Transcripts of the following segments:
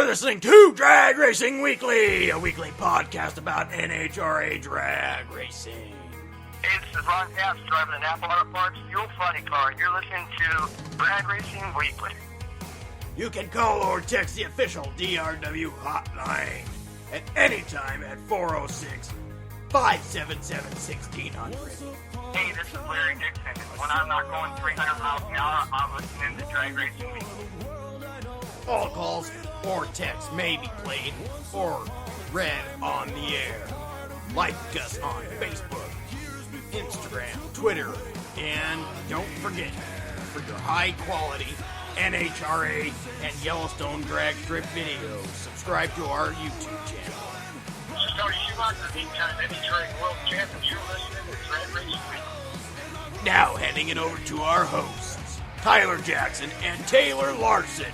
You're listening to Drag Racing Weekly, a weekly podcast about NHRA drag racing. Hey, this is Ron Capps driving an Apple Auto Parts Fuel Funny car, and you're listening to Drag Racing Weekly. You can call or text the official DRW hotline at any time at 406-577-1600. Hey, this is Larry Dixon. When I'm not going 300 miles an hour, I'm listening to Drag Racing Weekly. All calls or texts may be played or read on the air. Like us on Facebook, Instagram, Twitter, and don't forget, for your high-quality NHRA and Yellowstone drag strip videos, subscribe to our YouTube channel. Tony Schumacher, the 8-time NHRA World Champion. You're listening to Drag Racing Weekly. Now, handing it over to our hosts, Tyler Jackson and Taylor Larson.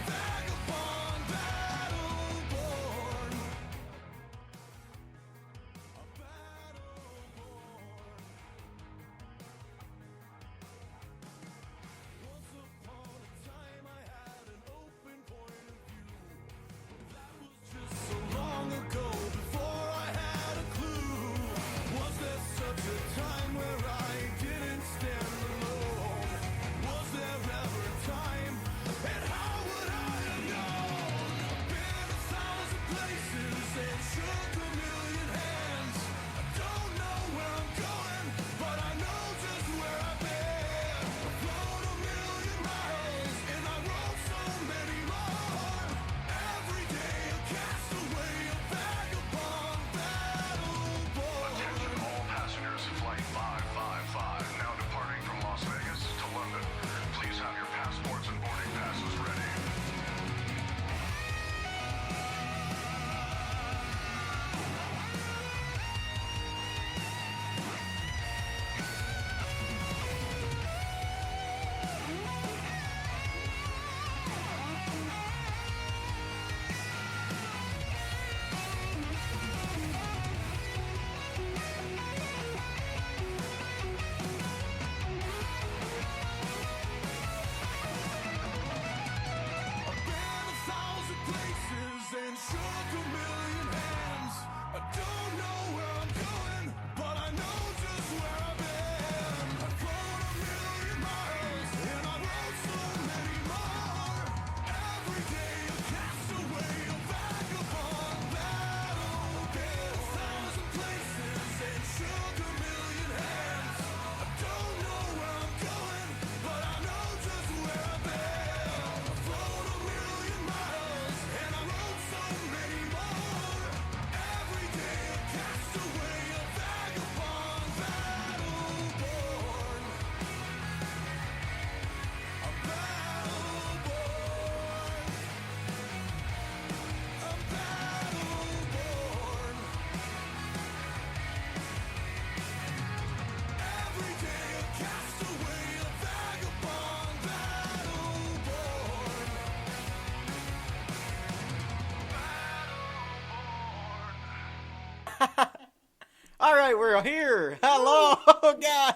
All right, we're here. Hello, guys.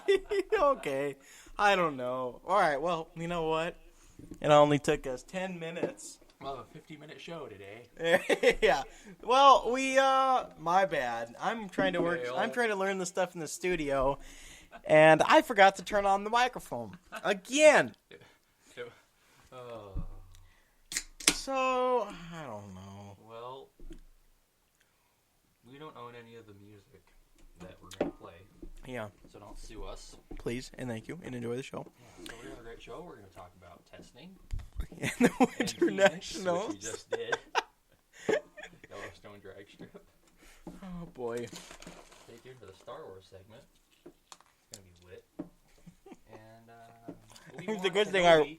Okay, I don't know. All right, well, you know what? It only took us 10 minutes. Well, a 50-minute show today. Yeah. Well, my bad. I'm trying to learn the stuff in the studio, and I forgot to turn on the microphone again. So, I don't know. Well, we don't own any of the music that we're going to play. Yeah. So don't sue us. Please, and thank you, and enjoy the show. Yeah, so we're going to have a great show. We're going to talk about testing. And the Internationals. Which we just did. Yellowstone drag strip. Oh, boy. Stay tuned for the Star Wars segment. It's going to be lit. And, It's a good thing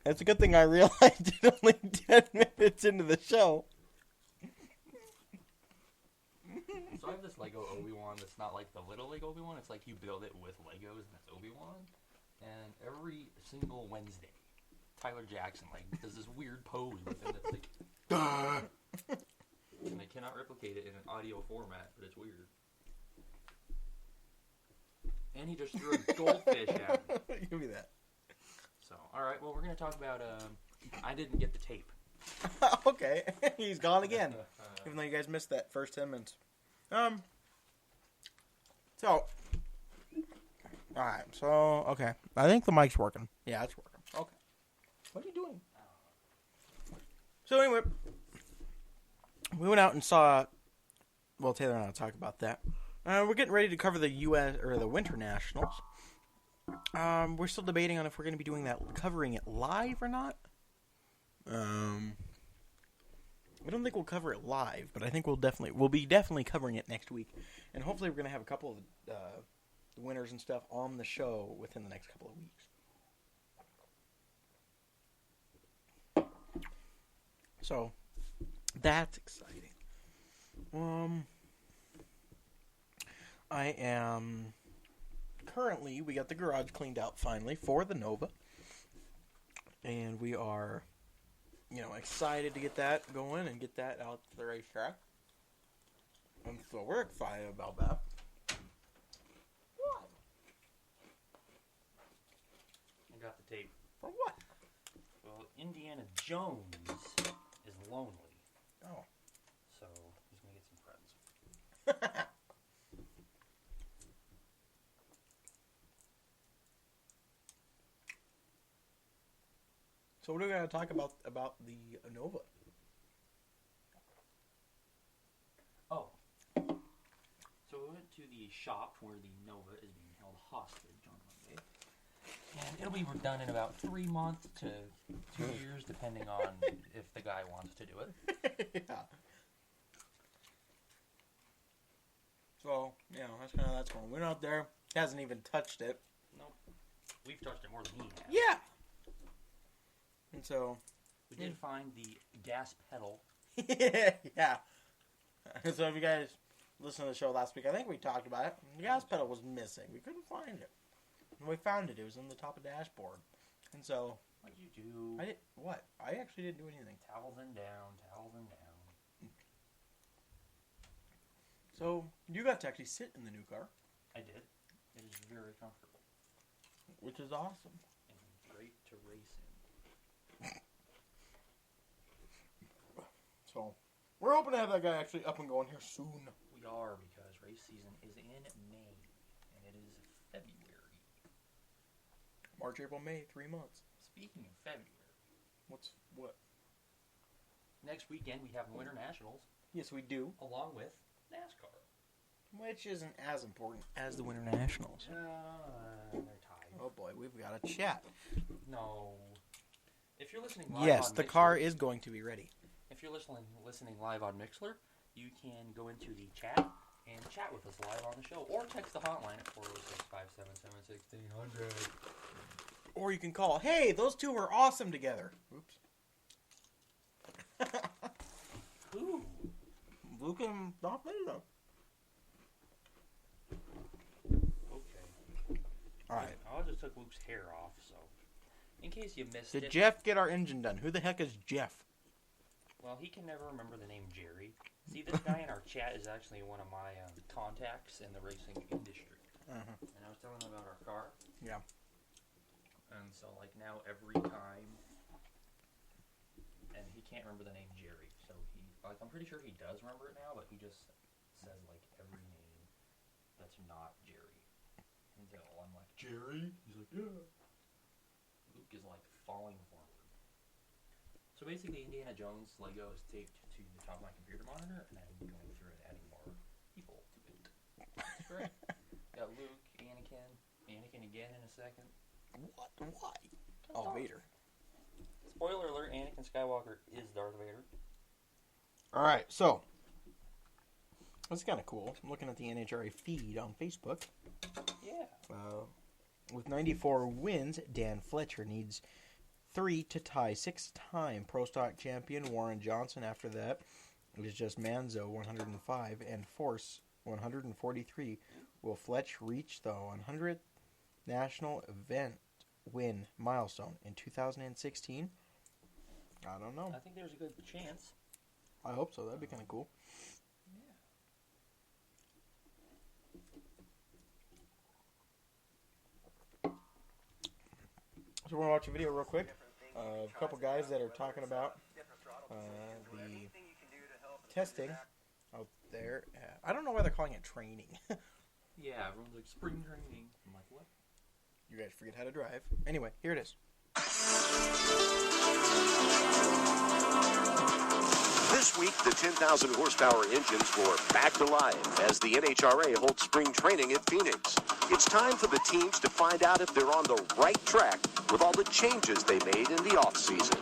It's a good thing I realized it only 10 minutes into the show. So I have this Lego Obi-Wan that's not like the little Lego Obi-Wan. It's like you build it with Legos and it's Obi-Wan. And every single Wednesday, Tyler Jackson does this weird pose with him that's like... and they cannot replicate it in an audio format, but it's weird. And he just threw a goldfish at me. Give me that. So, alright, well, we're going to talk about... I didn't get the tape. Okay, he's gone again. Even though you guys missed that first 10 minutes. So, alright, so, okay. I think the mic's working. Yeah, it's working. Okay. What are you doing? So anyway, we went out and saw, well, Taylor and I will talk about that. We're getting ready to cover the U.S., or the Winter Nationals. We're still debating on if we're going to be doing that, covering it live or not. I don't think we'll cover it live, but I think we'll be definitely covering it next week. And hopefully we're going to have a couple of the winners and stuff on the show within the next couple of weeks. So, that's exciting. I am currently, we got the garage cleaned out finally for the Nova. And we are, excited to get that going and get that out to the racetrack. And so we're excited about that. What? I got the tape. For what? Well, Indiana Jones is lonely. Oh. So he's going to get some friends. So what are we going to talk about the Nova? Oh. So we went to the shop where the Nova is being held hostage on Monday. And it'll be done in about 3 months to 2 years, depending on if the guy wants to do it. Yeah. So, that's kind of that's going. We're out there. He hasn't even touched it. Nope. We've touched it more than he has. Yeah. And so... We did find the gas pedal. Yeah. So if you guys listened to the show last week, I think we talked about it. The gas pedal was missing. We couldn't find it. And we found it. It was on the top of the dashboard. And so... What'd you do? I did... What? I actually didn't do anything. Towels and down, towels and down. So, you got to actually sit in the new car. I did. It is very comfortable. Which is awesome. And great to race in. So, we're hoping to have that guy actually up and going here soon. We are, because race season is in May, and it is February. March, April, May, 3 months. Speaking of February. What? Next weekend we have Winter Nationals. Yes, we do. Along with NASCAR. Which isn't as important as the Winter Nationals. They're tied. Oh boy, we've got a chat. No. If you're listening live Yes, on the Mixler, car is going to be ready. If you're listening live on Mixler, you can go into the chat and chat with us live on the show, or text the hotline at 406-577-1600. Or you can call, hey, those two were awesome together. Oops. Who? Luke and Darth Vader. Okay. Alright. I just took Luke's hair off, so in case you missed it. Did Jeff get our engine done? Who the heck is Jeff? Well, he can never remember the name Jerry. See, this guy in our chat is actually one of my contacts in the racing industry. Uh-huh. And I was telling him about our car. Yeah. And so, now every time, and he can't remember the name Jerry. So I'm pretty sure he does remember it now, but he just says, every name that's not Jerry. Until I'm like, Jerry? He's like, yeah. Luke is, falling forward. So basically, Indiana Jones Lego is taped to the top of my computer monitor, and I'm going through and adding more people to it. That's great. Got Luke, Anakin again in a second. What? Why? Oh, Vader. Spoiler alert, Anakin Skywalker is Darth Vader. Alright, so. That's kind of cool. I'm looking at the NHRA feed on Facebook. Yeah. With 94 wins, Dan Fletcher needs 3 to tie 6-time Pro Stock champion Warren Johnson. After that, it is just Manzo 105 and Force 143. Will Fletch reach the 100th national event win milestone in 2016? I don't know. I think there's a good chance. I hope so. That'd be kind of cool. Yeah. So we're going to watch a video real quick. A couple guys that are talking about the testing out there. I don't know why they're calling it training. Yeah, everyone's like, spring training. I'm like, what? You guys forget how to drive. Anyway, here it is. This week, the 10,000 horsepower engines were back to life as the NHRA holds spring training at Phoenix. It's time for the teams to find out if they're on the right track with all the changes they made in the off-season.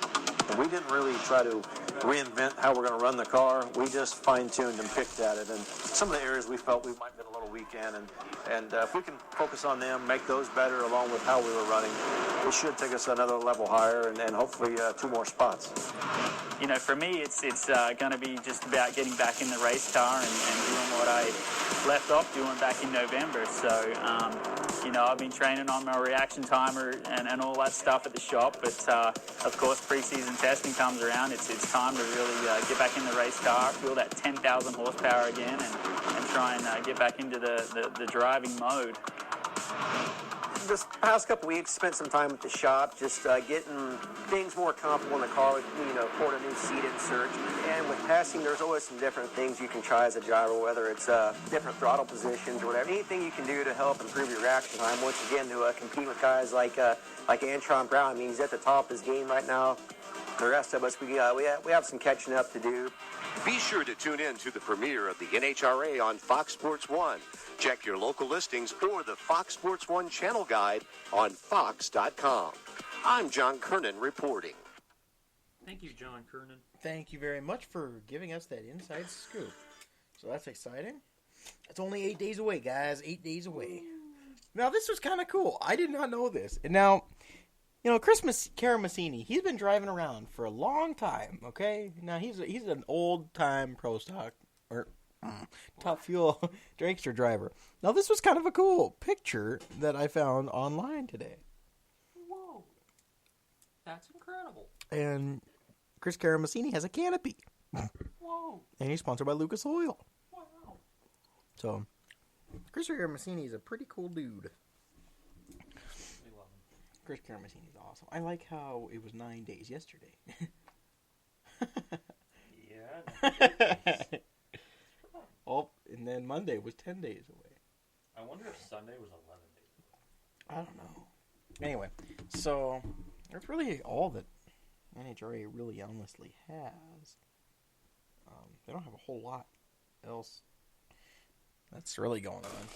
We didn't really try to reinvent how we're going to run the car. We just fine-tuned and picked at it. And some of the areas we felt we might have been a little weak in. And if we can focus on them, make those better along with how we were running, it should take us another level higher and hopefully 2 more spots. You know, for me, it's going to be just about getting back in the race car and doing what I left off doing back in November. So, you know, I've been training on my reaction timer and all that stuff at the shop. But, of course, preseason testing comes around. It's time to really get back in the race car, feel that 10,000 horsepower again, and try and get back into the driving mode. This past couple weeks, spent some time at the shop, just getting things more comfortable in the car. With, you know, poured a new seat insert, and with testing, there's always some different things you can try as a driver, whether it's different throttle positions or whatever. Anything you can do to help improve your reaction time. Once again, to compete with guys like Antron Brown. I mean, he's at the top of his game right now. The rest of us, we have some catching up to do. Be sure to tune in to the premiere of the NHRA on Fox Sports 1. Check your local listings or the Fox Sports 1 channel guide on fox.com. I'm John Kernan reporting. Thank you, John Kernan. Thank you very much for giving us that inside scoop. So that's exciting. It's only 8 days away, guys. 8 days away. Now, this was kind of cool. I did not know this. And now, you know, Chris Caramassini, he's been driving around for a long time, okay? Now, he's an old-time pro stock, or top fuel dragster driver. Now, this was kind of a cool picture that I found online today. Whoa. That's incredible. And Chris Caramassini has a canopy. Whoa. And he's sponsored by Lucas Oil. Wow. So, Chris Caramassini is a pretty cool dude. We love him. Chris Caramassini is awesome. I like how it was 9 days yesterday. Yeah. Oh, and then Monday was 10 days away. I wonder if Sunday was 11 days away. I don't know. Anyway, so that's really all that NHRA really honestly has. They don't have a whole lot else that's really going on.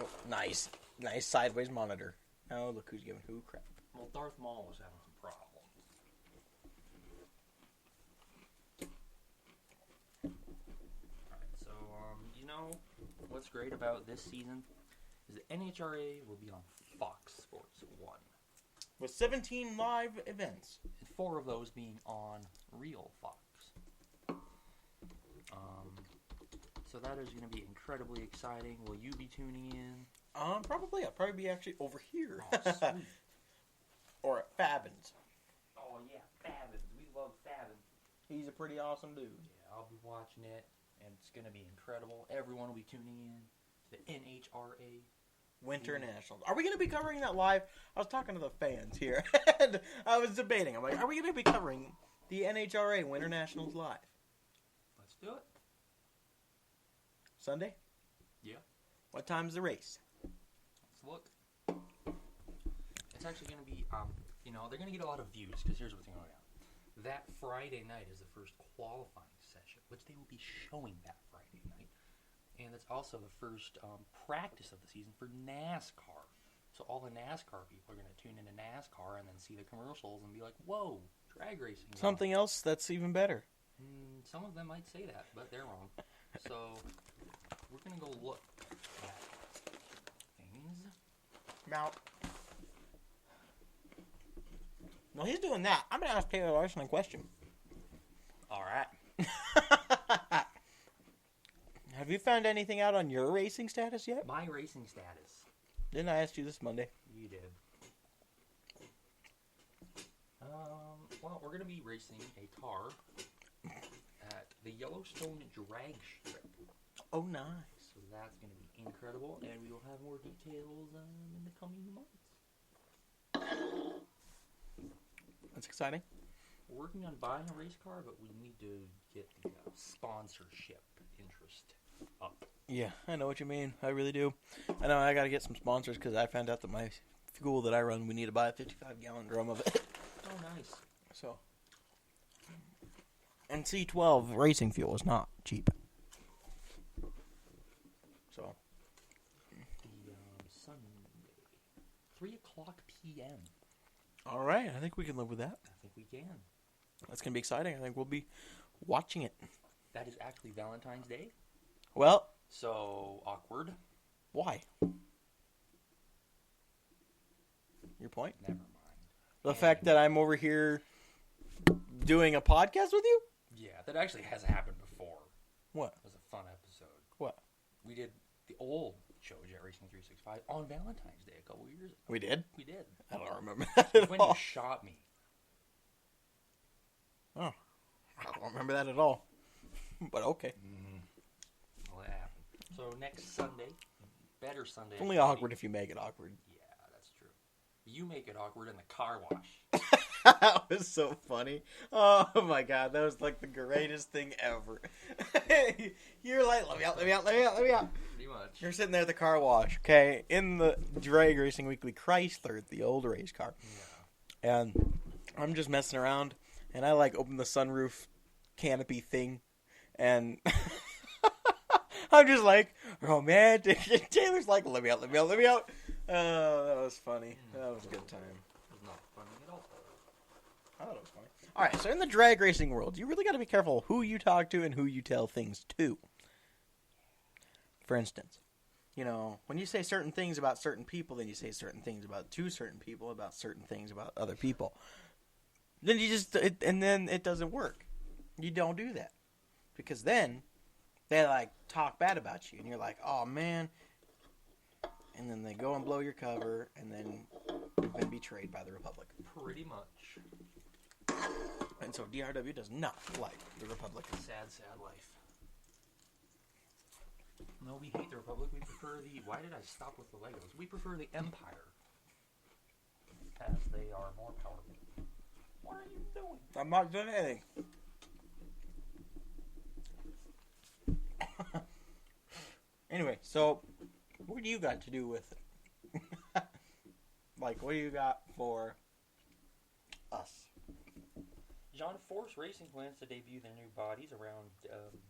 Oh, nice. Nice sideways monitor. Oh, look who's giving who crap. Well, Darth Maul was having some problems. Alright, so, you know, what's great about this season is that NHRA will be on Fox Sports 1. With 17 live events. And 4 of those being on real Fox. So that is going to be incredibly exciting. Will you be tuning in? Probably. I'll probably be actually over here. Oh, sweet. Or at Fabin's. Oh, yeah, Fabin. We love Fabin. He's a pretty awesome dude. Yeah, I'll be watching it, and it's going to be incredible. Everyone will be tuning in to the NHRA Winter Nationals. Are we going to be covering that live? I was talking to the fans here, and I was debating. I'm like, are we going to be covering the NHRA Winter Nationals live? Let's do it. Sunday? Yeah. What time's the race? Let's look. It's actually going to be, you know, they're going to get a lot of views, because here's what's going on. That Friday night is the first qualifying session, which they will be showing that Friday night. And it's also the first practice of the season for NASCAR. So all the NASCAR people are going to tune into NASCAR and then see the commercials and be like, whoa, drag racing. Something else that's even better. Some of them might say that, but they're wrong. So we're going to go look at things. Now, no, he's doing that. I'm going to ask Taylor Larson a question. All right. Have you found anything out on your racing status yet? My racing status. Didn't I ask you this Monday? You did. Well, we're going to be racing a car at the Yellowstone Drag Strip. Oh, nice. So that's going to be incredible, and we will have more details in the coming months. That's exciting. We're working on buying a race car, but we need to get the sponsorship interest up. Yeah, I know what you mean. I really do. I know I got to get some sponsors because I found out that my fuel that I run, we need to buy a 55-gallon drum of it. Oh, nice. So, and C12 racing fuel is not cheap. So, The Sunday, 3 o'clock p.m. all right, I think we can live with that. I think we can. That's going to be exciting. I think we'll be watching it. That is actually Valentine's Day. Well, So awkward. why? Your point? Never mind. The fact that I'm over here doing a podcast with you? Yeah, that actually has happened before. What? It was a fun episode. What? We did the old show, Jet Racing 365, on Valentine's Day a couple years ago. We did? We did. I don't remember that at When all. you shot me. Oh, I don't remember that at all. But okay. Well, that happened. So next Sunday, better Sunday. It's only awkward if you make it awkward. Yeah, that's true. You make it awkward in the car wash. That was so funny. Oh my god, that was like the greatest thing ever. You're like, let me out. Pretty much. You're sitting there at the car wash, okay, in the Drag Racing Weekly Chrysler, the old race car. Yeah. And I'm just messing around, and I like open the sunroof canopy thing, and I'm just like, romantic. Taylor's like, let me out. Oh, that was funny. That was a good time. It was not funny at all. I thought it was funny. All right, so in the drag racing world, you really got to be careful who you talk to and who you tell things to. For instance, you know, when you say certain things about certain people, then you say certain things about to certain people about certain things about other people. Then you just, and then it doesn't work. You don't do that. Because then they, like, talk bad about you, and you're like, oh, man. And then they go and blow your cover, and then you've been betrayed by the Republic. Pretty much. And so DRW does not like the Republic. Sad, sad life. No, we hate the Republic. We prefer the... Why did I stop with the Legos? We prefer the Empire. As they are more powerful. What are you doing? I'm not doing anything. Anyway, so what do you got to do with it? Like, what do you got for us? John Force Racing plans to debut their new bodies around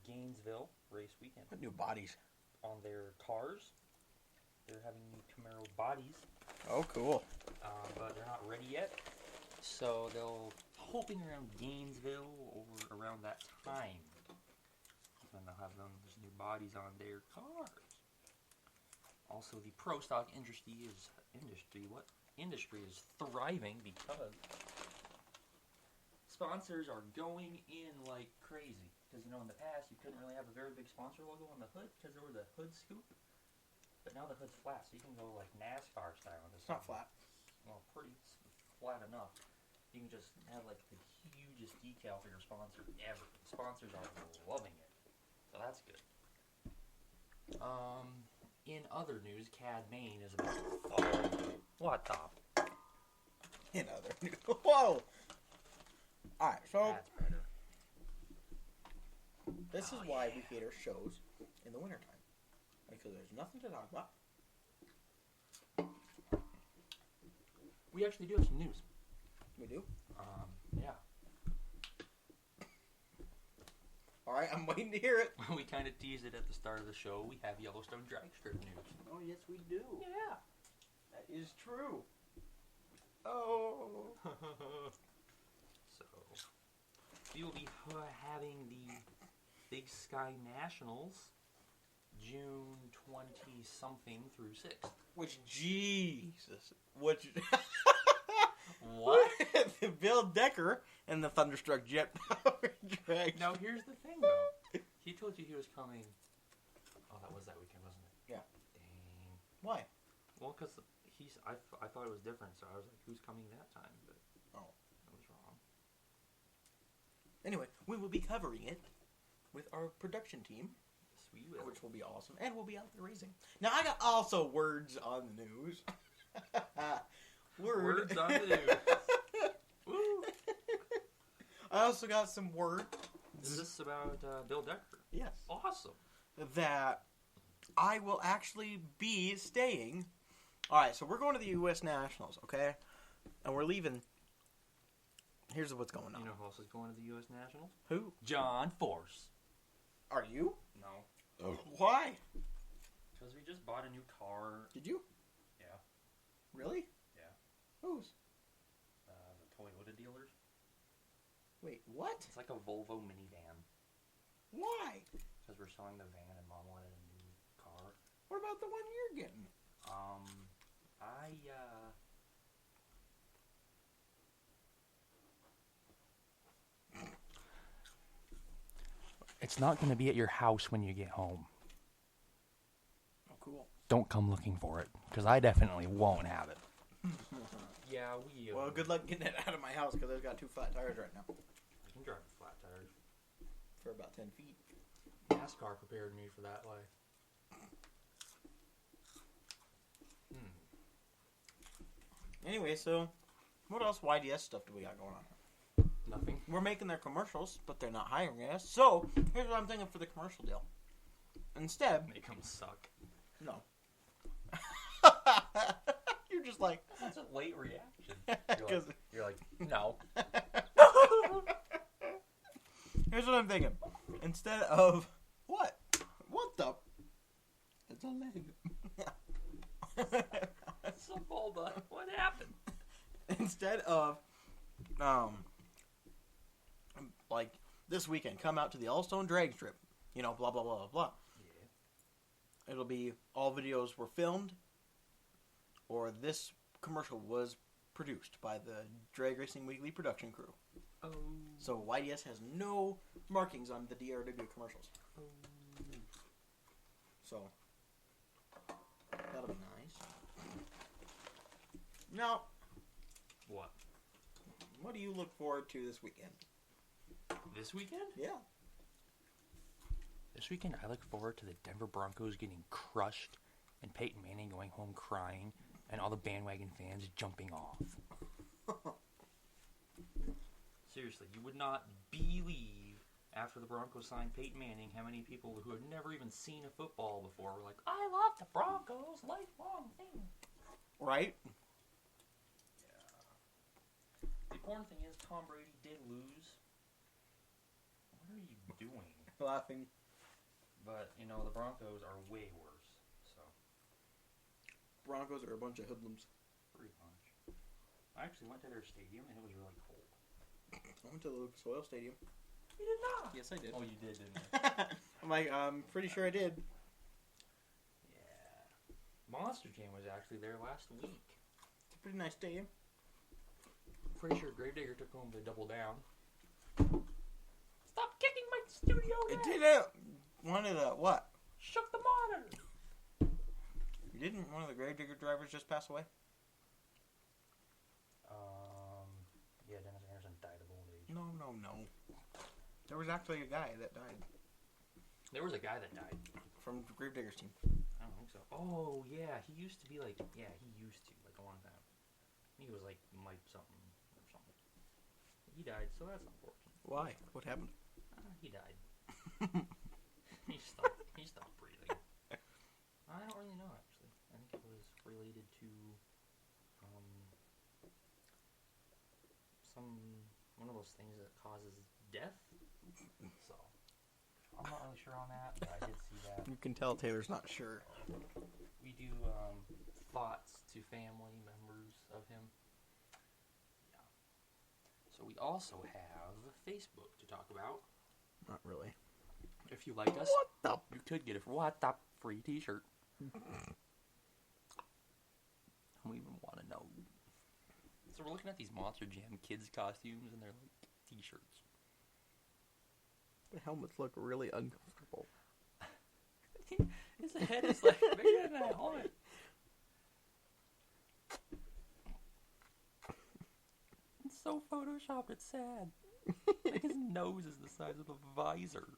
Gainesville race weekend. What new bodies? On their cars. They're having new Camaro bodies. Oh, cool. But they're not ready yet. So they'll hoping around Gainesville or around that time. And they'll have those new bodies on their cars. Also, the pro stock industry is thriving because sponsors are going in like crazy. Because you know, in the past you couldn't really have a very big sponsor logo on the hood because there was a hood scoop. But now the hood's flat, so you can go like NASCAR style. It's not flat. Well, pretty flat enough. You can just have like the hugest decal for your sponsor ever. Sponsors are loving it. So that's good. In other news, Cad Main is about to fall. What the? In other news. Whoa! Alright, so That's better. this is why we hate our shows in the wintertime. Because there's nothing to talk about. We actually do have some news. We do? Yeah. Alright, I'm waiting to hear it. We kind of teased it at the start of the show. We have Yellowstone drag strip news. Oh, yes, we do. Yeah. That is true. Oh. So, we will be having the Big Sky Nationals June 20-something through 6th. Which, Jesus. Which... What? Bill Decker and the Thunderstruck Jet Power Drag. Now, here's the thing, though. He told you he was coming... Oh, that was that weekend, wasn't it? Yeah. Dang. Why? Well, because I thought it was different, so I was like, who's coming that time? But Oh. I was wrong. Anyway, we will be covering it with our production team, Yes, we will. which will be awesome, and we'll be out there racing. Now, I got also words on the news. Words on the news. Woo. I also got some word. Is this about Bill Decker? Yes. Awesome. That I will actually be staying. Alright, so we're going to the U.S. Nationals, okay? And we're leaving. Here's what's going on. You know who else is going to the U.S. Nationals? Who? John Force. Are you? No. Oh. Why? Because we just bought a new car. Did you? Yeah. Really? Yeah. Whose? The Toyota dealers. Wait, what? It's like a Volvo minivan. Why? Because we're selling the van and Mom wanted a new car. What about the one you're getting? It's not going to be at your house when you get home. Oh, cool. Don't come looking for it, because I definitely won't have it. Yeah, we... Well, good luck getting it out of my house, because I've got 2 flat tires right now. I can drive with flat tires. For about 10 feet. NASCAR prepared me for that life. Anyway, so what else YDS stuff do we got going on? Nothing. We're making their commercials, but they're not hiring us. So here's what I'm thinking for the commercial deal. Instead, Make them suck. no. You're just like, That's a late reaction. You're like, no. here's what I'm thinking. Instead of what? What the? It's a leg. Sebulba, what happened? Instead of, like this weekend, come out to the Allstone drag strip. You know, blah blah blah blah blah. Yeah. It'll be all videos were filmed, or this commercial was produced by the Drag Racing Weekly production crew. Oh. So YDS has no markings on the DRW commercials. Oh. So that'll be nice. Now, What? what do you look forward to this weekend? This weekend? Yeah. This weekend, I look forward to the Denver Broncos getting crushed and Peyton Manning going home crying and all the bandwagon fans jumping off. Seriously, you would not believe after the Broncos signed Peyton Manning how many people who had never even seen a football before were like, I love the Broncos, lifelong thing. Right? The important thing is Tom Brady did lose. What are you doing? Laughing. But, you know, the Broncos are way worse, so. Broncos are a bunch of hoodlums. Pretty much. I actually went to their stadium and it was really cold. I went to the Lucas Oil Stadium. You did not? Yes, I did. Oh, you did, didn't you? I'm pretty sure I did. Yeah. Monster Jam was actually there last week. It's a pretty nice stadium. Pretty sure Gravedigger took home to double down. Stop kicking my studio It down! did one of the, what? Shook the monitor! Didn't one of the Gravedigger drivers just pass away? Yeah, Dennis Anderson died of old age. No. There was actually a guy that died. There was a guy that died. From Gravedigger's team. I don't think so. Oh, yeah, he used to be like, like a long time. He was like Mike something or something. He died, so that's unfortunate. Why? What happened? He died. He stopped breathing. I don't really know, actually. I think it was related to one of those things that causes death. So I'm not really sure on that, but I did see that. You can tell Taylor's not sure. We do thoughts to family members of him. Yeah. So we also have Facebook to talk about. Not really. If you like us, What the? you could get a free T-shirt. I don't even want to know. So we're looking at these Monster Jam kids costumes, and they're like T-shirts. The helmets look really uncomfortable. His head is like bigger than that helmet. It's so photoshopped, it's sad. Like his nose is the size of a visor.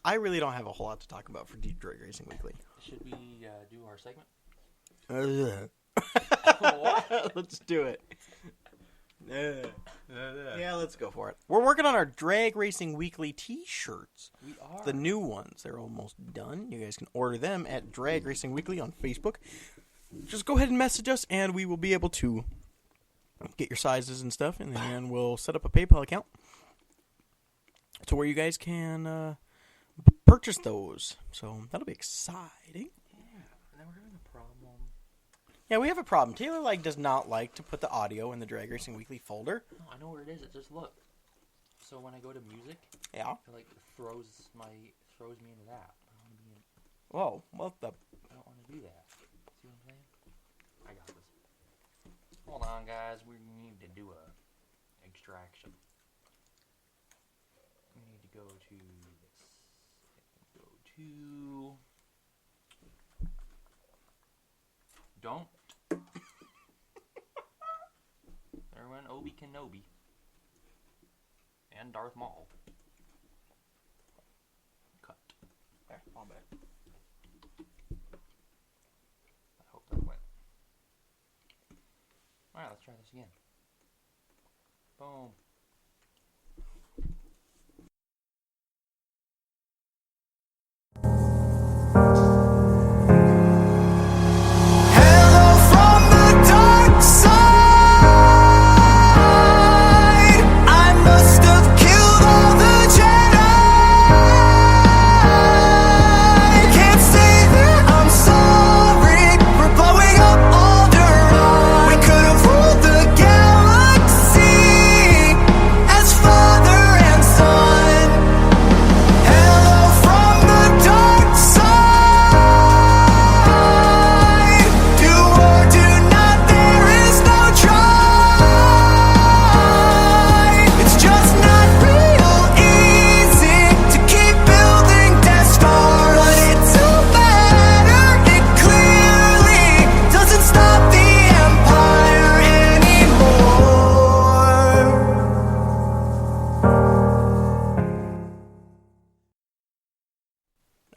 I really don't have a whole lot to talk about for Deep Drag Racing Weekly. Should we do our segment? What? Let's do it. Yeah, let's go for it. We're working on our Drag Racing Weekly t-shirts. We are. The new ones. They're almost done. You guys can order them at Drag Racing Weekly on Facebook. Just go ahead and message us, and we will be able to get your sizes and stuff, and then we'll set up a PayPal account to where you guys can purchase those. So that'll be exciting. Yeah, and then we're having a problem. Yeah, we have a problem. Taylor does not like to put the audio in the Drag Racing Weekly folder. No, I know where it is. It just look. So when I go to music, Yeah. it throws me into that. I don't want to be in. Whoa. Well, I don't want to do that. See what I'm saying? I got this. Hold on, guys. We need to do a extraction. We need to go to this. Go to. Don't. There went Obi Kenobi. And Darth Maul. Cut. there, all bad. I hope that went. Alright, let's try this again. Boom.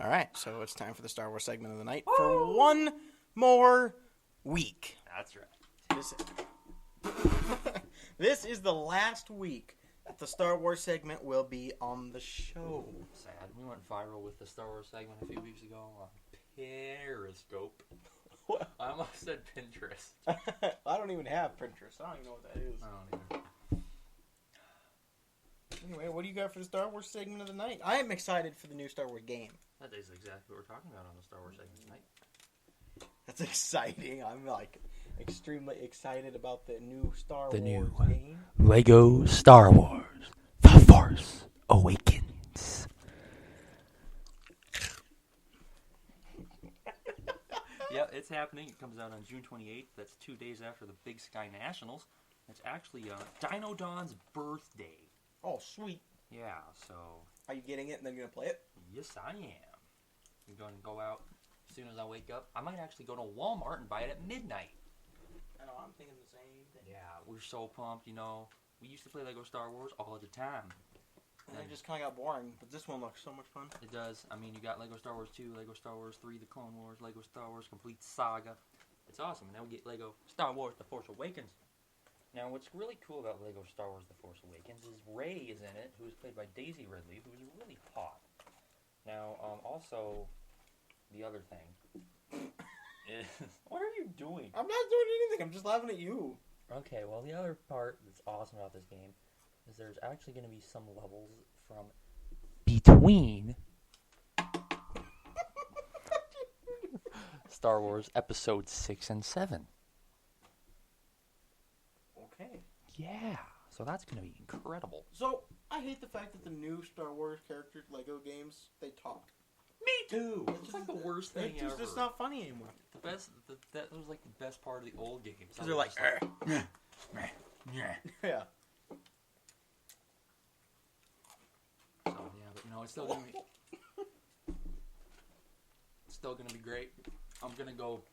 Alright, so it's time for the Star Wars segment of the night for one more week. That's right. This is the last week that the Star Wars segment will be on the show. Sad. We went viral with the Star Wars segment a few weeks ago on Periscope. I almost said Pinterest. I don't even have Pinterest. I don't even know what that is. I don't either. Anyway, what do you got for the Star Wars segment of the night? I am excited for the new Star Wars game. That is exactly what we're talking about on the Star Wars segment tonight. That's exciting. I'm extremely excited about the new Star The Wars new game. Lego Star Wars: The Force Awakens. Yeah, it's happening. It comes out on June 28th. That's 2 days after the Big Sky Nationals. It's actually Dino Don's birthday. Oh, sweet. Yeah, so... Are you getting it and then you're going to play it? Yes, I am. I'm going to go out as soon as I wake up. I might actually go to Walmart and buy it at midnight. I know, I'm thinking the same thing. Yeah, we're so pumped, you know. We used to play Lego Star Wars all the time. And it just kind of got boring, but this one looks so much fun. It does. I mean, you got Lego Star Wars 2, Lego Star Wars 3, The Clone Wars, Lego Star Wars Complete Saga. It's awesome. And now we get Lego Star Wars The Force Awakens. Now, what's really cool about Lego Star Wars The Force Awakens is Rey is in it, who is played by Daisy Ridley, who is really hot. Now, also, the other thing is... What are you doing? I'm not doing anything. I'm just laughing at you. Okay, well, the other part that's awesome about this game is there's actually going to be some levels from between Star Wars Episode 6 and 7. Okay. Yeah, so that's going to be incredible. So, I hate the fact that the new Star Wars character Lego games, they talk. Me too! It's like the worst thing ever. It's not funny anymore. That was like the best part of the old games. Because they're like, yeah. Yeah. So, yeah, but you know, it's still going to be great. I'm going to go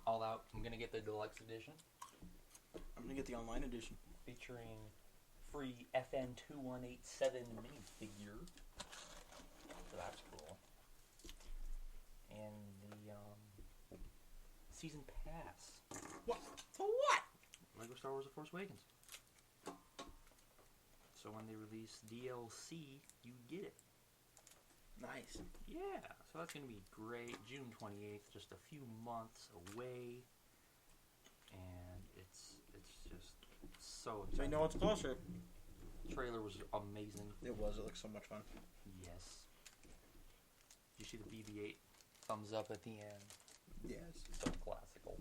all out. I'm going to get the deluxe edition. I'm going to get the online edition. Featuring free FN2187 minifigure. So that's cool. And the season pass. What? For what? Lego Star Wars The Force Awakens. release DLC, you get it. Nice. Yeah, so that's going to be great. June 28th, just a few months away. And it's just so exciting. So you know what's closer. Trailer was amazing. It was. It looked so much fun. Yes. You see the BB-8 thumbs up at the end. Yes. So classical.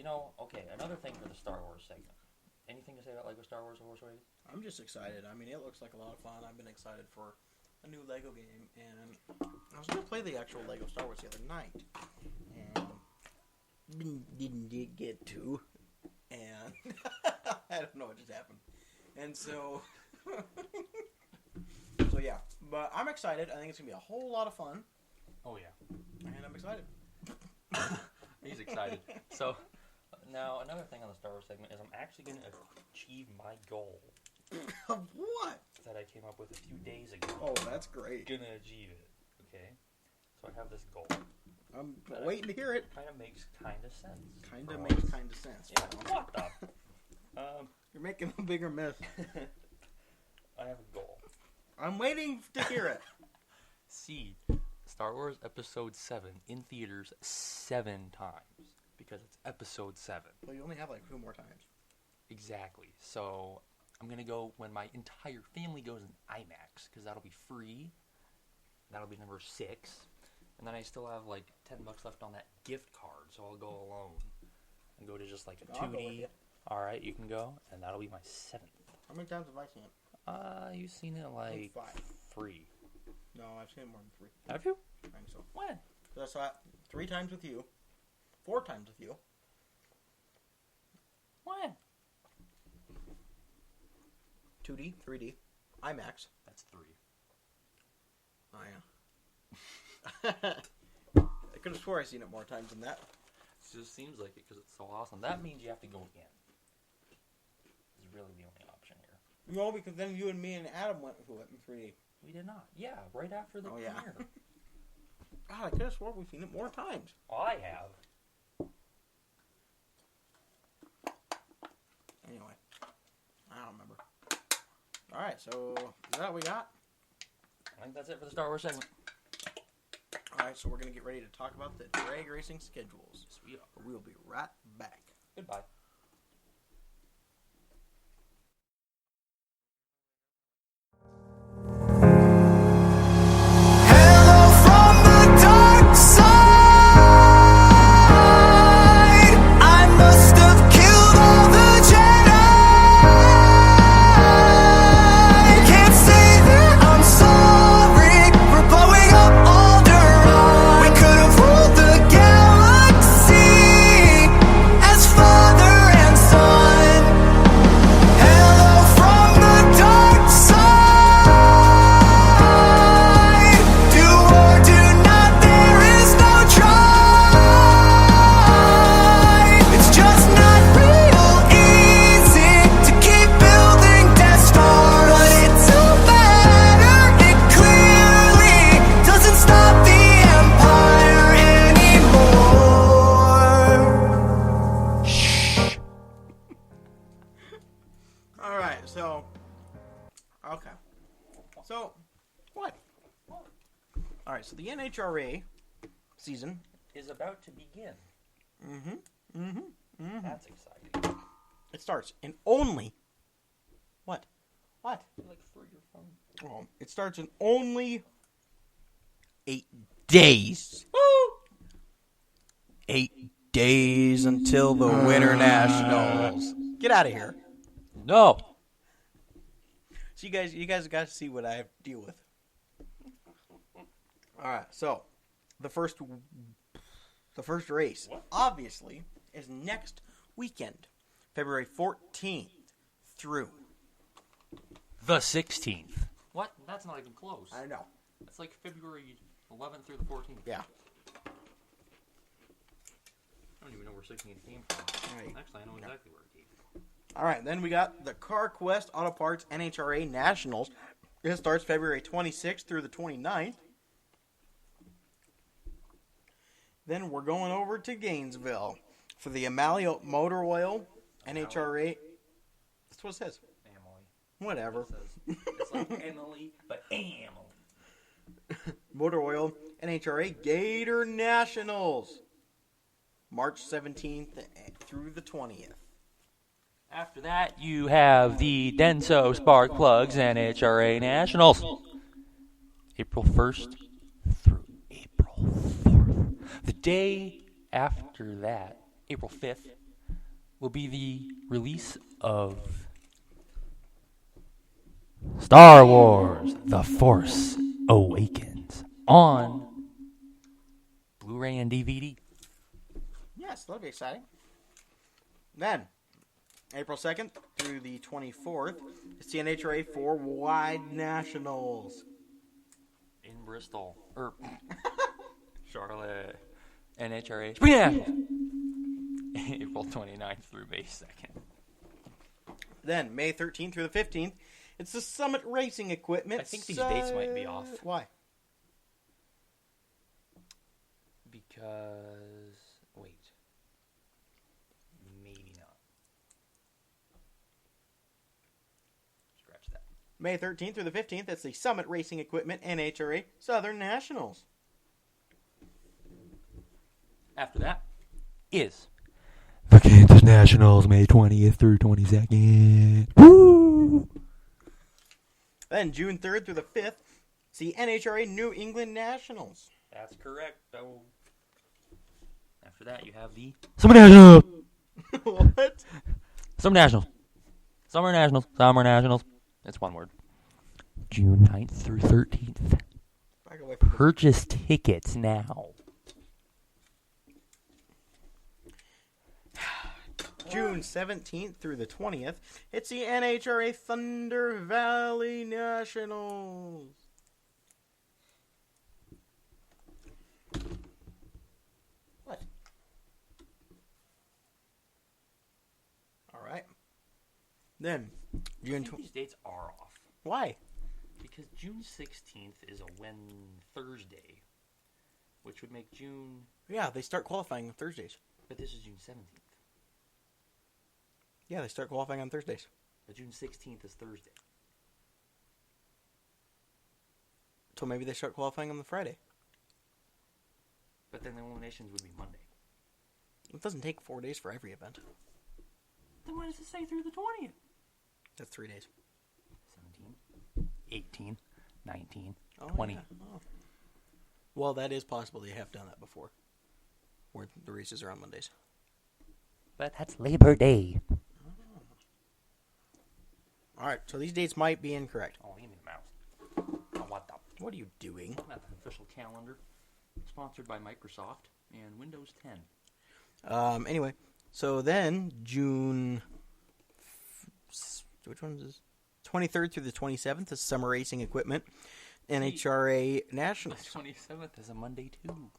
So, okay, another thing for the Star Wars segment. Anything to say about Lego Star Wars or Horse Race? I'm just excited. I mean, it looks like a lot of fun. I've been excited for a new Lego game, and I was going to play the actual Lego Star Wars the other night, and didn't get to, and I don't know what just happened. And so, so yeah, but I'm excited. I think it's going to be a whole lot of fun. Oh, yeah. And I'm excited. He's excited. So, now, another thing on the Star Wars segment is I'm actually going to achieve my goal. What? That I came up with a few days ago. Oh, that's great. Gonna achieve it. Okay? So I have this goal. I'm waiting to hear it. Kind of makes kind of sense. Kind of makes kind of sense. Yeah, what the? You're making a bigger mess. I have a goal. I'm waiting to hear it. See Star Wars Episode 7 in theaters 7 times. Because it's Episode 7. Well, you only have like 2 more times. Exactly. So I'm going to go when my entire family goes in IMAX. Because that'll be free. That'll be number 6. And then I still have like $10 left on that gift card. So I'll go alone. And go to just like a I'll go with 2D. you. Alright, you can go. And that'll be my 7th. How many times have I seen it? You've seen it like 5. 3. No, I've seen it more than 3. Have you? I think so. When? So I saw it 3 times with you. 4 times with you. When? 2D, 3D, IMAX. That's 3. Oh, yeah. I could have swore I seen it more times than that. It just seems like it because it's so awesome. That means you have to go again. Is really the only option here. No, because then you and me and Adam went to it in 3D. We did not. Yeah, right after the Oh, premiere. yeah. God, I could have swore we've seen it more times. I have. Anyway, I don't remember. Alright, so is that what we got? I think that's it for the Star Wars segment. Alright, so we're going to get ready to talk about the drag racing schedules. Yes, we are. We'll be right back. Goodbye. So the NHRA season is about to begin. That's exciting. It starts in only what? Like for your phone. Oh, it starts in only 8 days. Woo! 8 days until the Winter Nationals. Get out of here. No. So you guys got to see what I have to deal with. All right, so the first race, obviously, is next weekend, February 14th through the 16th. What? That's not even close. I know. It's like February 11th through the 14th. Yeah. I don't even know where 16th came from. Right. Actually, I know exactly where it came from. All right, then we got the CarQuest Auto Parts NHRA Nationals. It starts February 26th through the 29th. Then we're going over to Gainesville for the Amalia Motor Oil NHRA. That's what it says. Whatever. It's like Emily, but Emily. Motor Oil NHRA Gator Nationals. March 17th through the 20th. After that, you have the Denso Spark Plugs NHRA Nationals. April 1st through April 4th. The day after that, April 5th, will be the release of Star Wars The Force Awakens on Blu-ray and DVD. Yes, that'll be exciting. Then, April 2nd through the 24th, it's the NHRA 4 Wide Nationals. In Bristol. Charlotte. NHRA Spring Nationals. April 29th through May 2nd. Then, May 13th through the 15th, it's the Summit Racing Equipment. I think these dates might be off. Why? Because... Wait. Maybe not. Scratch that. May 13th through the 15th, it's the Summit Racing Equipment NHRA Southern Nationals. After that is the Kansas Nationals, May 20th through 22nd. Woo! Then, June 3rd through the 5th, it's the NHRA New England Nationals. That's correct. After that, you have the Summer Nationals. What? Summer Nationals. Summer Nationals. Summer Nationals. It's one word. June 9th through 13th. Back away from Purchase tickets now. June 17th through the 20th, it's the NHRA Thunder Valley Nationals. What? All right. Then, June. These dates are off Why? because June 16th is a Thursday, which would make June. Yeah, they start qualifying on Thursdays. But this is June 17th. Yeah, they start qualifying on Thursdays. But June 16th is Thursday. So maybe they start qualifying on the Friday. But then the eliminations would be Monday. It doesn't take 4 days for every event. Then why does it say through the 20th? That's 3 days. 17, 18, 19, Oh, 20. yeah. Oh. Well, that is possible. They have done that before. Where the races are on Mondays. But that's Labor Day. All right, so these dates might be incorrect. Oh, give me the mouse. Oh, what the? What are you doing? Not the official calendar. Sponsored by Microsoft and Windows 10. Anyway, so then June... Which one is this? 23rd through the 27th is Summer Racing Equipment. NHRA Nationals. The 27th is a Monday, too.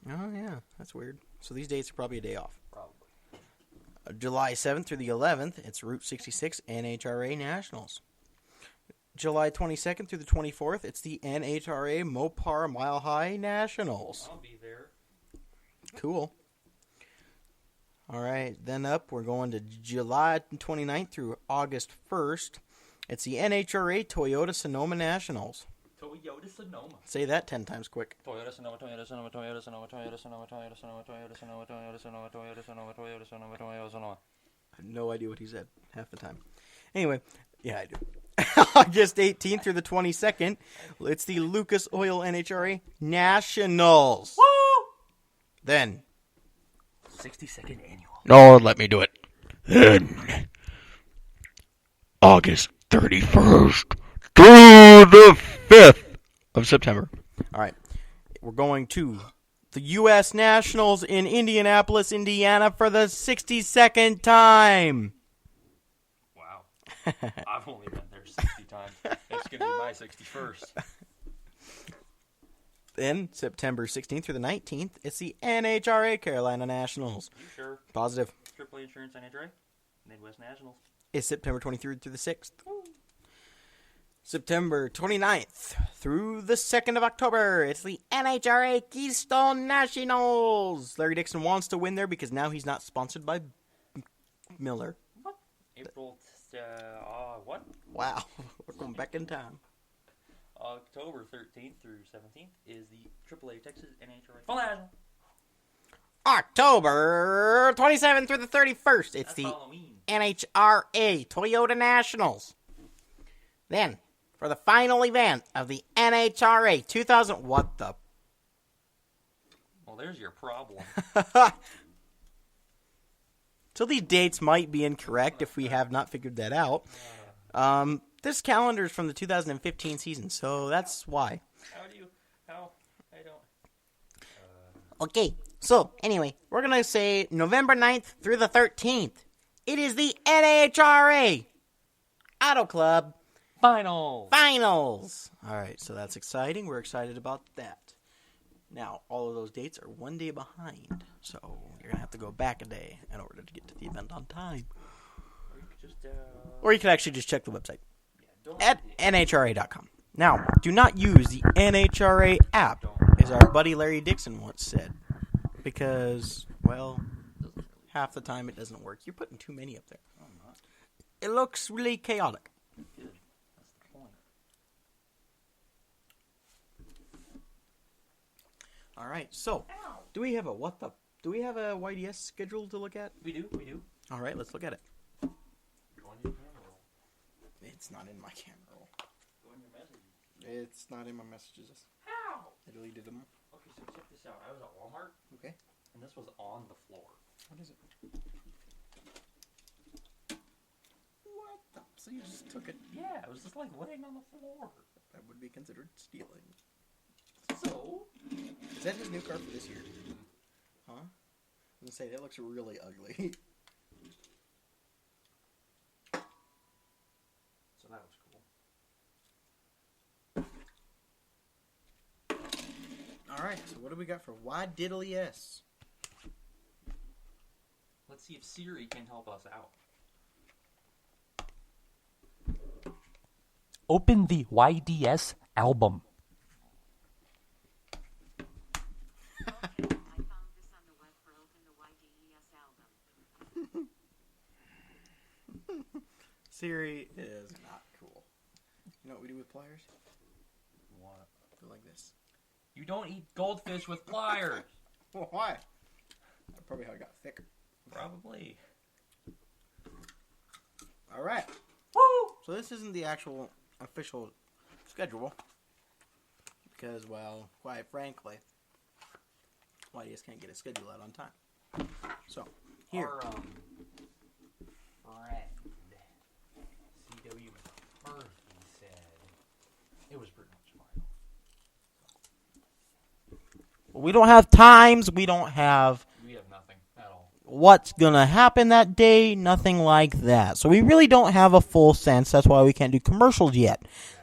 Oh, yeah. That's weird. So these dates are probably a day off. Probably. July 7th through the 11th, it's Route 66 NHRA Nationals. July 22nd through the 24th, it's the NHRA Mopar Mile High Nationals. I'll be there. Cool. All right, then up, we're going to July 29th through August 1st. It's the NHRA Toyota Sonoma Nationals. Toyota Sonoma. Say that 10 times quick. Toyota Sonoma, Toyota Sonoma, Toyota Sonoma, Toyota Sonoma, Toyota Sonoma, Toyota Sonoma, Toyota Sonoma, Toyota Sonoma, Toyota Sonoma, Toyota Sonoma. I have no idea what he said half the time. Anyway, yeah, I do. August 18th through the 22nd, it's the Lucas Oil NHRA Nationals. Woo! Then, 62nd annual. No, let me do it. Then, August 31st through the 5th of September. all right, we're going to the U.S. Nationals in Indianapolis, Indiana for the 62nd time. Wow. I've only been there 60 times. It's going to be my 61st. Then, September 16th through the 19th, it's the NHRA Carolina Nationals. You sure? Positive. AAA Insurance NHRA? Midwest Nationals. It's September 23rd through the 6th. September 29th through the 2nd of October, it's the NHRA Keystone Nationals. Larry Dixon wants to win there because now he's not sponsored by Miller. What? April what? Wow, we're going back in time. October 13th through 17th is the AAA Texas NHRA Full National. October 27th through the 31st. It's That's the Halloween. NHRA Toyota Nationals. Then, for the final event of the NHRA 2000... What the... Well, there's your problem. So these dates might be incorrect if we have not figured that out. This calendar is from the 2015 season, so that's why. I don't... Okay, so anyway, we're going to say November 9th through the 13th. It is the NHRA Auto Club Finals. All right, so that's exciting. We're excited about that. Now, all of those dates are one day behind, so you're going to have to go back a day in order to get to the event on time. Or you can actually just check the website at nhra.com. Now, do not use the NHRA app, as our buddy Larry Dixon once said, because, well, half the time it doesn't work. You're putting too many up there. It looks really chaotic. Good. That's the point. All right, so do we have a YDS schedule to look at? We do. All right, let's look at it. Go on your camera roll. It's not in my camera roll. Go on your messages. It's not in my messages. How? I deleted them. Okay, so check this out. I was at Walmart, Okay. and this was on the floor. What is it? What the? So you just took it? Yeah, it was just like laying on the floor. That would be considered stealing. So? Is that his new car for this year? Huh? I was going to say, that looks really ugly. So that was cool. Alright, so what do we got for Why Diddly S? Let's see if Siri can help us out. Open the YDS album. I found this on the web for Open the YDES album. Siri is not cool. You know what we do with pliers? What? Go like this. You don't eat goldfish with pliers. Well, why? That's probably how I got thick. Probably. Alright. Woo! So this isn't the actual official schedule. Because, well, quite frankly, YDS can't get a schedule out on time. So, here. Our friend CW Murphy said it was pretty much final. We don't have times. We don't have We have nothing at all. what's going to happen that day. Nothing like that. So we really don't have a full sense. That's why we can't do commercials yet. Exactly.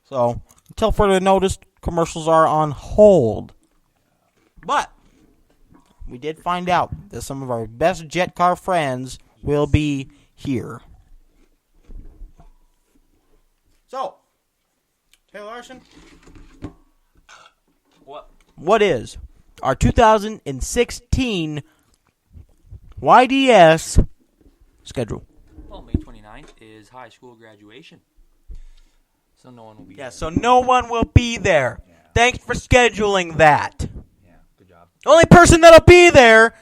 So, until further notice, commercials are on hold. But we did find out that some of our best jet car friends will be here. So, Taylor Larson, what is our 2016 YDS schedule? Well, May 29th is high school graduation. So no one will be there. So no one will be there. Yeah. Thanks for scheduling that. Yeah, good job. The only person that'll be there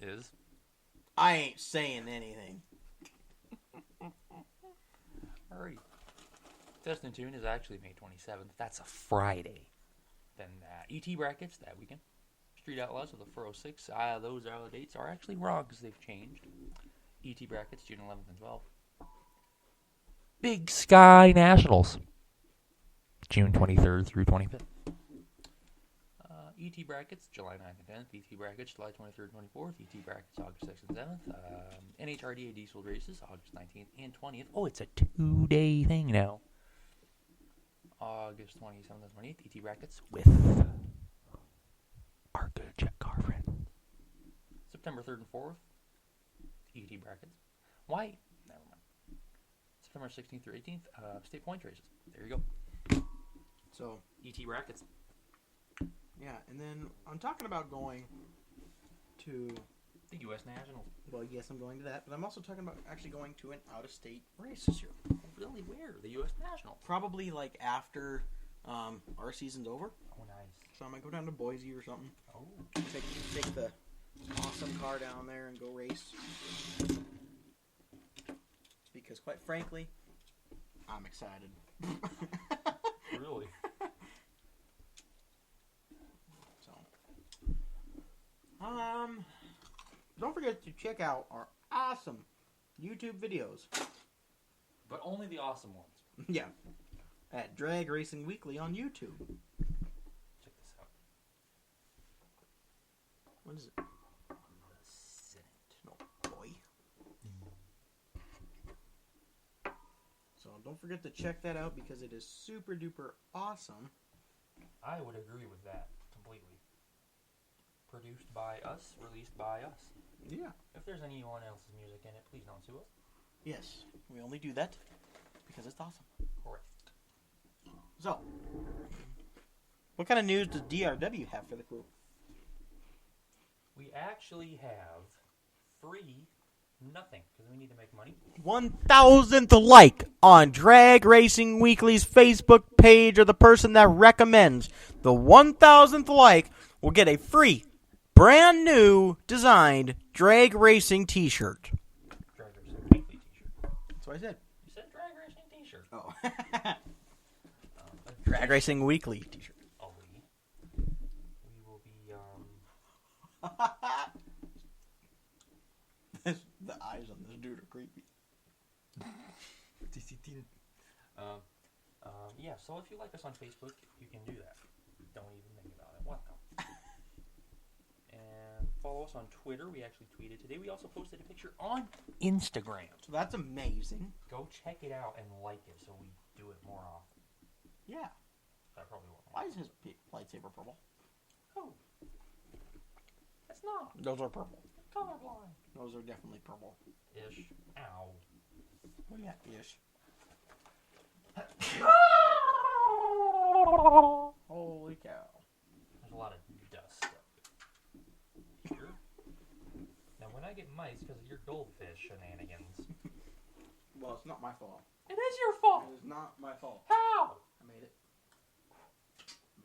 Is? I ain't saying anything. Alright. Test and Tune is actually May 27th. That's a Friday. Then ET brackets that weekend. Street Outlaws with the 406. Those dates are actually wrong because they've changed. ET brackets June 11th and 12th. Big Sky Nationals. June 23rd through 25th. ET brackets July 9th and 10th. ET brackets July 23rd and 24th. ET brackets August 6th and 7th. NHRDA diesel races August 19th and 20th. Oh, it's a 2-day thing now. August 27th and 28th. ET brackets With our good jet car friend. September 3rd and 4th. ET brackets. Why? Never mind. September 16th through 18th. State point races. There you go. So, ET brackets. yeah, and then I'm talking about going to The U.S. Nationals. Well, yes, I'm going to that, but I'm also talking about actually going to an out-of-state race this year. Really? Where? The U.S. Nationals. Probably like after our season's over. Oh, nice. So I might go down to Boise or something. Oh. Take the awesome car down there and go race. Because quite frankly, I'm excited. Really? So, don't forget to check out our awesome YouTube videos. But only the awesome ones. Yeah. At Drag Racing Weekly on YouTube. Check this out. What is it? The Senate. No, boy. So don't forget to check that out because it is super duper awesome. I would agree with that completely. Produced by us, released by us. Yeah. If there's anyone else's music in it, please don't sue us. Yes. We only do that because it's awesome. Correct. So, what kind of news does DRW have for the crew? We actually have free nothing because we need to make money. 1,000th like on Drag Racing Weekly's Facebook page, or the person that recommends the 1,000th like will get a free, brand new designed Drag Racing t-shirt. Drag Racing Weekly t-shirt. That's what I said. You said Drag Racing t-shirt. Oh. Drag Racing Weekly t-shirt. We will be, The eyes on this dude are creepy. yeah, so if you like us on Facebook, you can do that. Don't even think about it. What the? And follow us on Twitter. We actually tweeted today. We also posted a picture on Instagram. So that's amazing. Go check it out and like it so we do it more often. Yeah. I probably won't. Why is his lightsaber purple? Oh. It's not. Those are purple. Colorblind. Those are definitely purple. Ish. Ow. What do you got, ish? Holy cow. There's a lot of dust up here. Now, when I get mice because of your goldfish shenanigans. Well, it's not my fault. It is your fault. It is not my fault. How? I made it.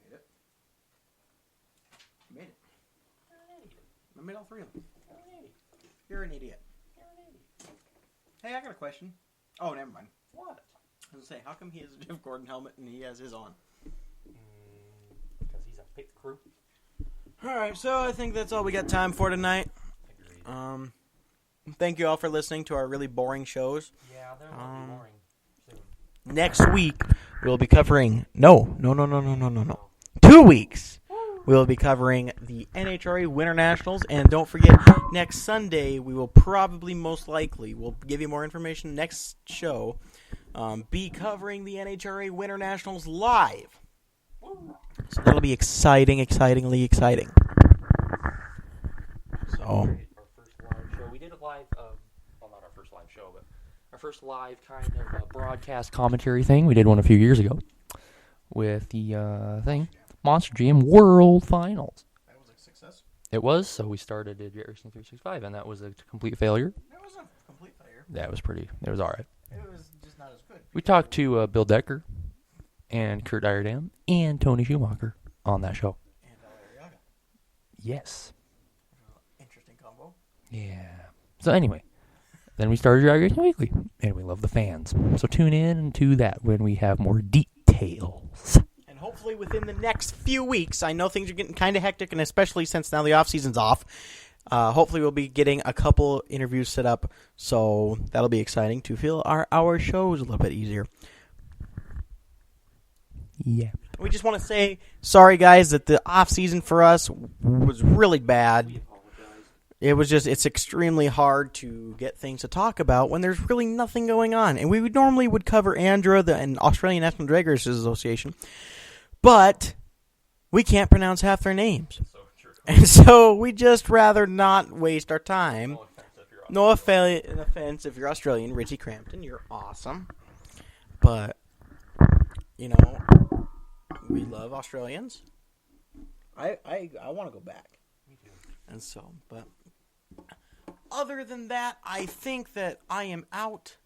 Made it. Made it. You're an idiot. I made all three of them. You're an idiot. You're an idiot. You're an idiot. Hey, I got a question. Oh, never mind. What? I was going to say, how come he has a Jeff Gordon helmet and he has his on? Because he's a pit crew. Alright, so I think that's all we got time for tonight. Agreed. Thank you all for listening to our really boring shows. Yeah, they're gonna be boring soon. Next week, we'll be covering... No. 2 weeks. We'll be covering the NHRA Winter Nationals. And don't forget, next Sunday, we will probably, most likely, we'll give you more information next show, be covering the NHRA Winter Nationals live. So that'll be excitingly exciting. So... Our first live show. We did a live, well, not our first live show, but our first live kind of broadcast commentary thing. We did one a few years ago with the Monster Jam World Finals. That was a success. It was, so we started at Racing 365, and that was a complete failure. That wasn't a complete failure. That was it was all right. It was just not as good. We talked to Bill Decker and Kurt Dierdam and Tony Schumacher on that show. And Ariaga. Yes. Interesting combo. Yeah. So anyway, then we started Drag Racing Weekly, and we love the fans. So tune in to that when we have more details. And hopefully within the next few weeks, I know things are getting kind of hectic, and especially since now the off-season's off, hopefully we'll be getting a couple interviews set up, so that'll be exciting to fill our shows a little bit easier. Yeah. We just want to say, sorry guys, that the off-season for us was really bad. It's extremely hard to get things to talk about when there's really nothing going on. And we normally would cover ANDRA, the Australian National Drag Racers Association, but we can't pronounce half their names. And so we just rather not waste our time. No offense if you're Australian. Richie Crampton, you're awesome. But, you know, we love Australians. I want to go back. Me too. And so, but other than that, I think that I am out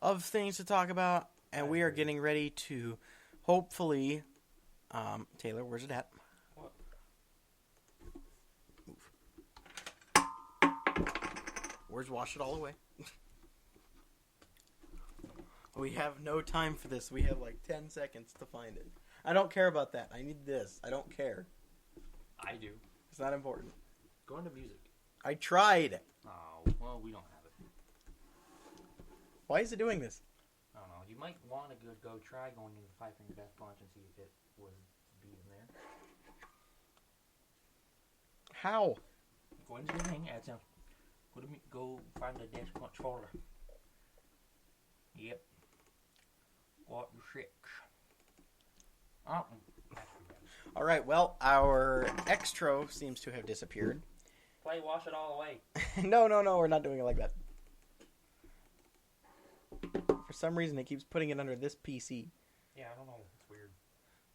of things to talk about, and we are getting ready to hopefully... Taylor, where's it at? What? Where's Wash It All Away? We have no time for this. We have like 10 seconds to find it. I don't care about that. I need this. I don't care. I do. It's not important. Go into music. I tried. Oh, well, we don't have it. Why is it doing this? I don't know. You might want to go try going into the Five Finger Death Punch and see if it was being there. How? Go into the thing, add some. Go find the Death Punch folder. Yep. What the shit? All right, well, our extra seems to have disappeared. Play Wash It All Away. No, we're not doing it like that. For some reason, it keeps putting it under this PC. Yeah, I don't know. It's weird.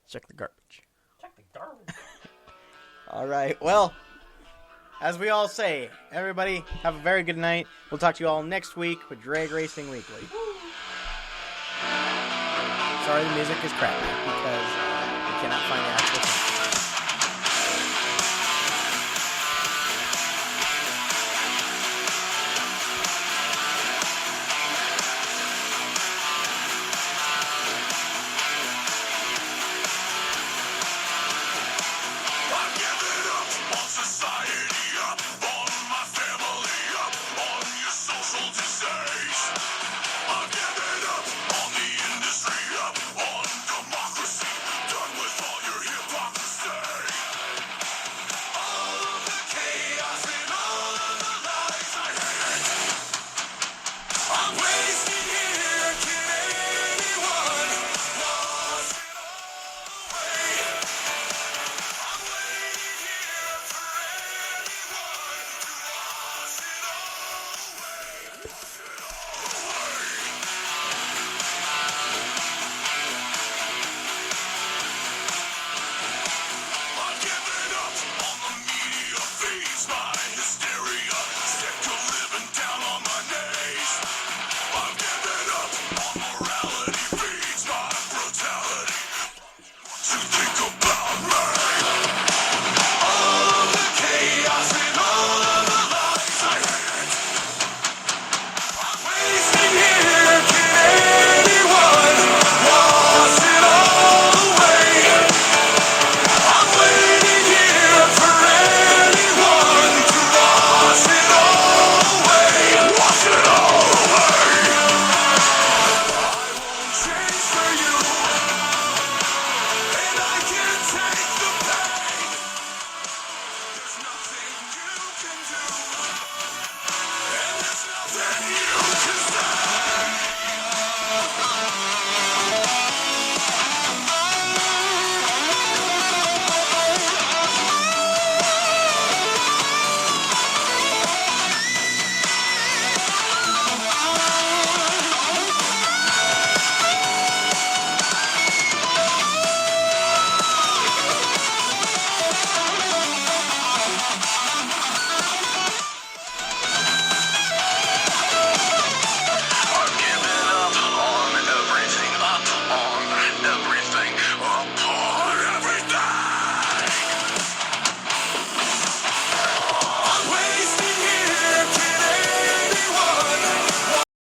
Check the garbage. Check the garbage. All right, well, as we all say, everybody have a very good night. We'll talk to you all next week with Drag Racing Weekly. Sorry the music is crappy because we cannot find the actual